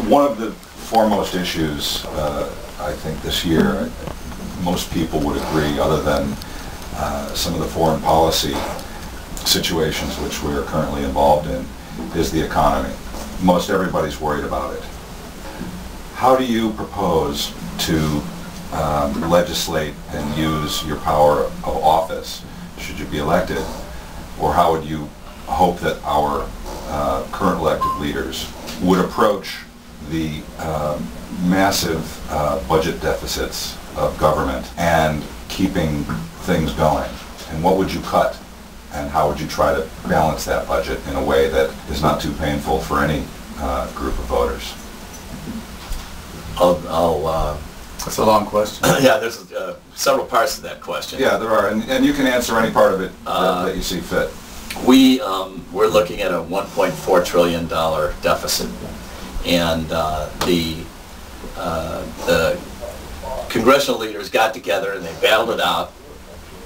One of the foremost issues, I think, this year, most people would agree, other than some of the foreign policy situations which we are currently involved in, is the economy. Most everybody's worried about it. How do you propose to legislate and use your power of office, should you be elected, or how would you hope that our current elected leaders would approach the massive budget deficits of government and keeping things going? And what would you cut? And how would you try to balance that budget in a way that is not too painful for any group of voters? That's a long question. Yeah, there's several parts to that question. Yeah, there are, and you can answer any part of it that you see fit. We're looking at a $1.4 trillion deficit, and the congressional leaders got together and they battled it out,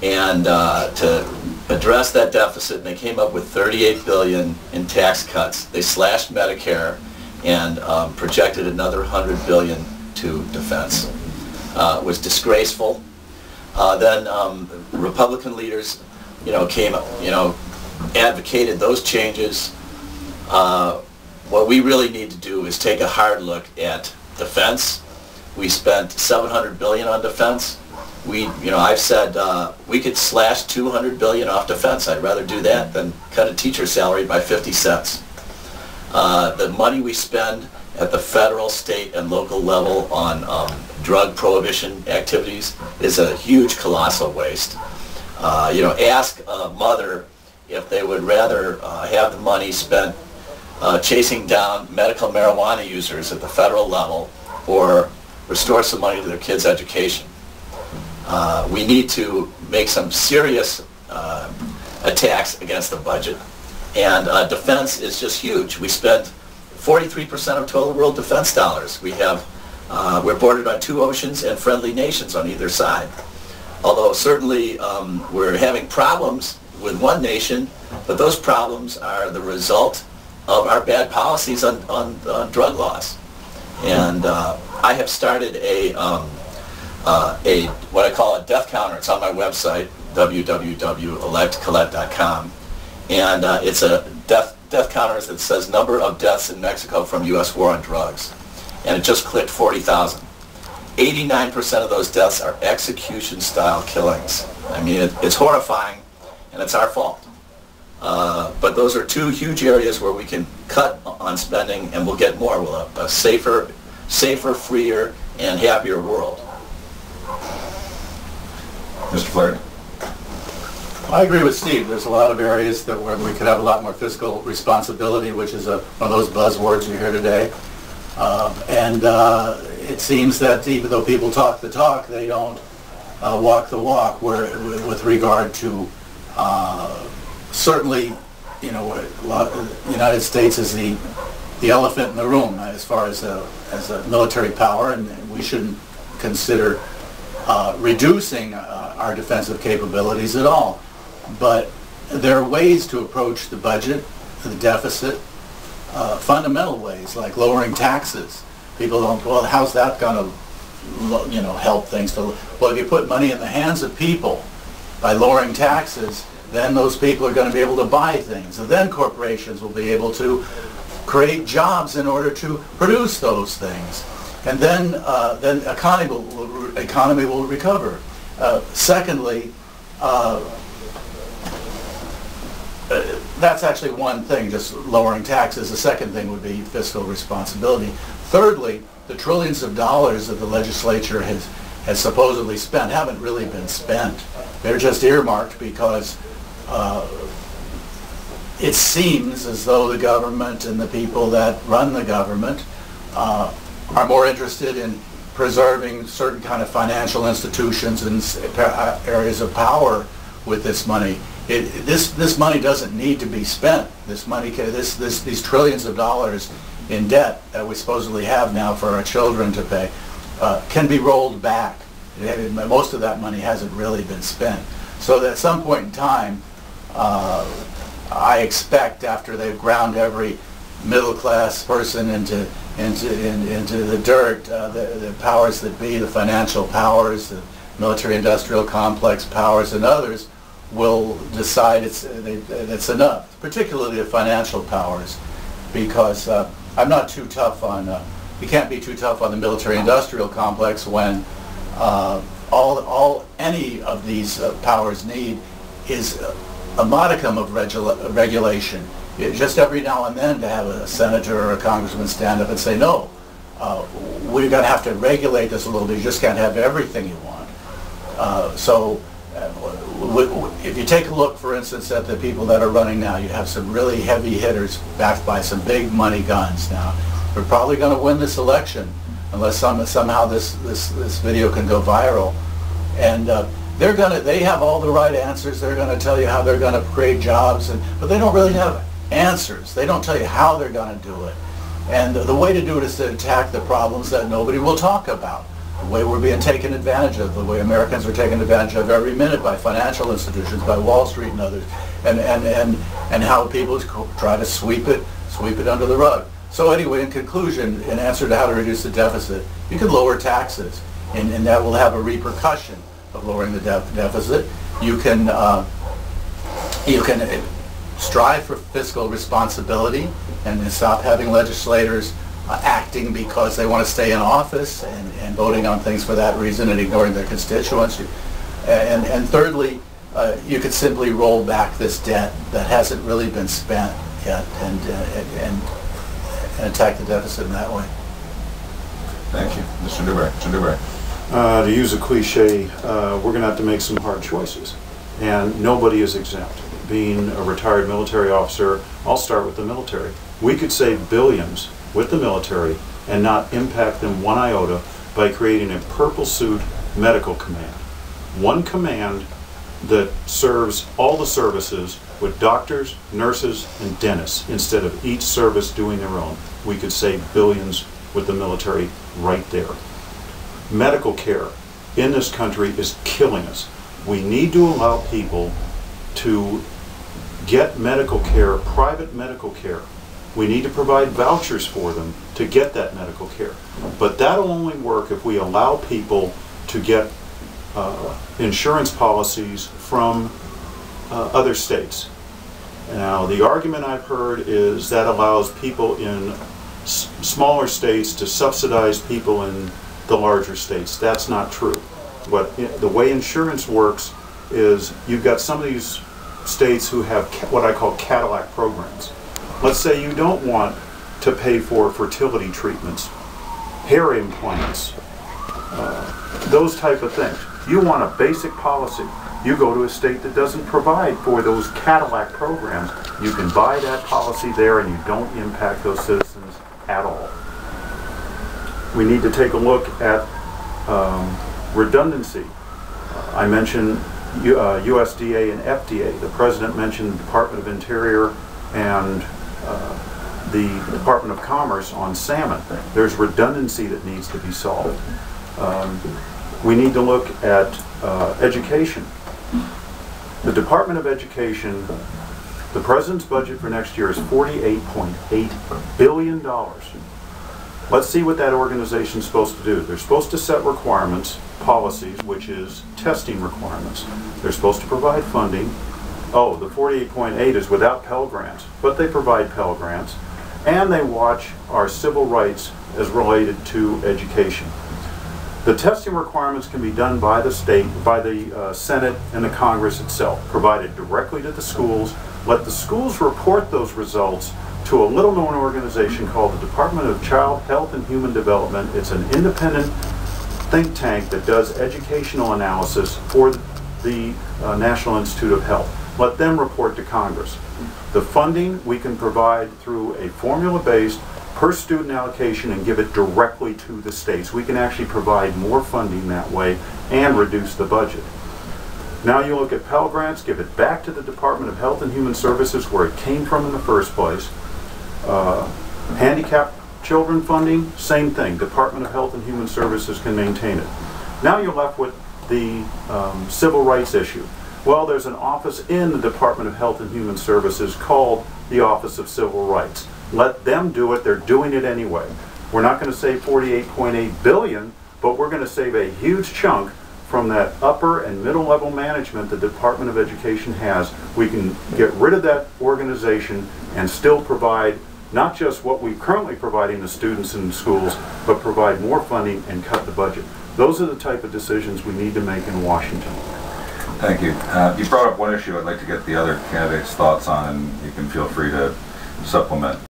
and to address that deficit, they came up with $38 billion in tax cuts. They slashed Medicare and projected another $100 billion to defense. It was disgraceful. Then Republican leaders, advocated those changes. What we really need to do is take a hard look at defense. We spent $700 billion on defense. I've said we could slash $200 billion off defense. I'd rather do that than cut a teacher's salary by 50 cents. The money we spend at the federal, state, and local level on drug prohibition activities is a huge, colossal waste. Ask a mother if they would rather have the money spent chasing down medical marijuana users at the federal level or restore some money to their kids' education. We need to make some serious attacks against the budget. And defense is just huge. We spend 43% of total world defense dollars. We're bordered on 2 oceans and friendly nations on either side. Although certainly we're having problems with one nation, but those problems are the result of our bad policies on drug laws. And I have started what I call a death counter. It's on my website, www.electcollette.com, and it's a death counter that says number of deaths in Mexico from U.S. war on drugs, and it just clicked 40,000. 89% of those deaths are execution-style killings. I mean, it's horrifying, and it's our fault. But those are 2 huge areas where we can cut on spending, and we'll get more. We'll have a safer, freer, and happier world. Mr. Flaherty? I agree with Steve. There's a lot of areas where we could have a lot more fiscal responsibility, which is one of those buzzwords you hear today. It seems that even though people talk the talk, they don't walk the walk. With regard to certainly, the United States is the elephant in the room as far as a military power, and we shouldn't consider reducing our defensive capabilities at all. But there are ways to approach the budget, the deficit, fundamental ways, like lowering taxes. People don't, well, how's that going to, help things? Well, if you put money in the hands of people by lowering taxes, then those people are going to be able to buy things. And then corporations will be able to create jobs in order to produce those things. And then economy will recover. Secondly, that's actually one thing, just lowering taxes. The second thing would be fiscal responsibility. Thirdly, the trillions of dollars that the legislature has supposedly spent haven't really been spent. They're just earmarked because it seems as though the government and the people that run the government are more interested in preserving certain kind of financial institutions and areas of power with this money. This money doesn't need to be spent. These trillions of dollars in debt that we supposedly have now for our children to pay can be rolled back. Most of that money hasn't really been spent. So that at some point in time, I expect after they've ground every middle-class person into the dirt. The powers that be, the financial powers, the military-industrial complex powers, and others will decide it's enough, particularly the financial powers, because I'm not too tough on, you can't be too tough on the military-industrial complex when all any of these powers need is a modicum of regulation. Just every now and then to have a senator or a congressman stand up and say, no, we're going to have to regulate this a little bit. You just can't have everything you want. If you take a look, for instance, at the people that are running now, you have some really heavy hitters backed by some big money guns now. We're probably going to win this election unless somehow this video can go viral. And they have all the right answers. They're going to tell you how they're going to create jobs, but they don't really have answers. They don't tell you how they're going to do it. And the way to do it is to attack the problems that nobody will talk about. The way we're being taken advantage of, the way Americans are taken advantage of every minute by financial institutions, by Wall Street and others, and how people try to sweep it under the rug. So anyway, in conclusion, in answer to how to reduce the deficit, you can lower taxes, and that will have a repercussion of lowering the deficit. You can strive for fiscal responsibility and stop having legislators acting because they want to stay in office and voting on things for that reason and ignoring their constituents. And thirdly, you could simply roll back this debt that hasn't really been spent yet and attack the deficit in that way. Thank you. Mr. Newberry. Mr. Newberry. To use a cliche, we're going to have to make some hard choices, and nobody is exempt. Being a retired military officer, I'll start with the military. We could save billions with the military and not impact them one iota by creating a purple suit medical command. One command that serves all the services with doctors, nurses, and dentists instead of each service doing their own. We could save billions with the military right there. Medical care in this country is killing us. We need to allow people to get medical care, private medical care. We need to provide vouchers for them to get that medical care. But that'll only work if we allow people to get insurance policies from other states. Now, the argument I've heard is that allows people in smaller states to subsidize people in the larger states. That's not true. The way insurance works is you've got some of these states who have what I call Cadillac programs. Let's say you don't want to pay for fertility treatments, hair implants, those type of things. You want a basic policy. You go to a state that doesn't provide for those Cadillac programs. You can buy that policy there and you don't impact those citizens at all. We need to take a look at redundancy. I mentioned USDA and FDA. The President mentioned the Department of Interior and the Department of Commerce on salmon. There's redundancy that needs to be solved. We need to look at education. The Department of Education, the President's budget for next year is $48.8 billion. Let's see what that organization is supposed to do. They're supposed to set requirements, policies, which is testing requirements. They're supposed to provide funding. Oh, the 48.8 is without Pell Grants, but they provide Pell Grants. And they watch our civil rights as related to education. The testing requirements can be done by the state, by the Senate and the Congress itself, provided directly to the schools. Let the schools report those results to a little-known organization called the Department of Child Health and Human Development. It's an independent think tank that does educational analysis for the National Institute of Health. Let them report to Congress. The funding we can provide through a formula-based per student allocation and give it directly to the states. We can actually provide more funding that way and reduce the budget. Now you look at Pell Grants, give it back to the Department of Health and Human Services where it came from in the first place. Handicapped children funding, same thing. Department of Health and Human Services can maintain it. Now you're left with the civil rights issue. Well, there's an office in the Department of Health and Human Services called the Office of Civil Rights. Let them do it. They're doing it anyway. We're not going to save $48.8 billion, but we're going to save a huge chunk from that upper and middle level management the Department of Education has. We can get rid of that organization and still provide not just what we're currently providing to students in schools, but provide more funding and cut the budget. Those are the type of decisions we need to make in Washington. Thank you. You brought up one issue I'd like to get the other candidates' thoughts on, and you can feel free to supplement